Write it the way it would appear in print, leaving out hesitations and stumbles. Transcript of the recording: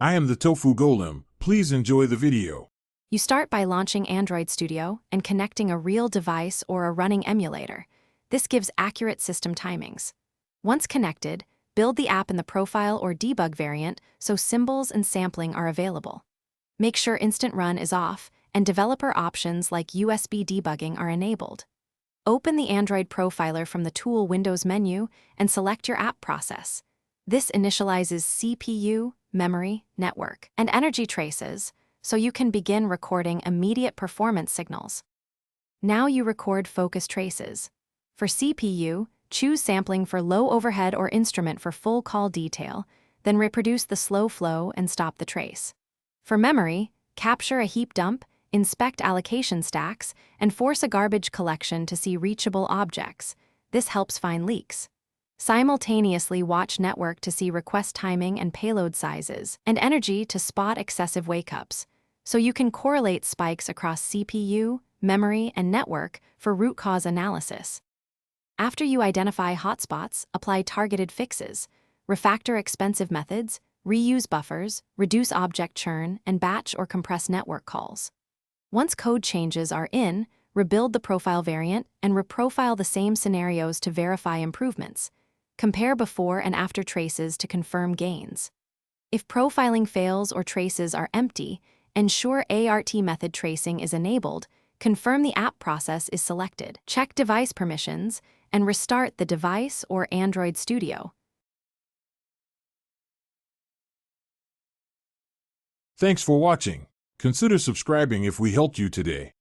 I am the Tofu Golem. Please enjoy the video. You start by launching Android Studio and connecting a real device or a running emulator. This gives accurate system timings. Once connected, build the app in the profile or debug variant so symbols and sampling are available. Make sure Instant Run is off and developer options like USB debugging are enabled. Open the Android profiler from the Tool Windows menu and select your app process. This initializes CPU, memory, network, and energy traces, so you can begin recording immediate performance signals. Now you record focus traces. For CPU, choose sampling for low overhead or instrument for full call detail, then reproduce the slow flow and stop the trace. For memory, capture a heap dump, inspect allocation stacks, and force a garbage collection to see reachable objects. This helps find leaks. Simultaneously watch network to see request timing and payload sizes, and energy to spot excessive wake-ups, so you can correlate spikes across CPU, memory, and network for root cause analysis. After you identify hotspots, apply targeted fixes, refactor expensive methods, reuse buffers, reduce object churn, and batch or compress network calls. Once code changes are in, rebuild the profile variant and reprofile the same scenarios to verify improvements. Compare before and after traces to confirm gains. If profiling fails or traces are empty, ensure ART method tracing is enabled, confirm the app process is selected, check device permissions, and restart the device or Android Studio. Thanks for watching. Consider subscribing if we helped you today.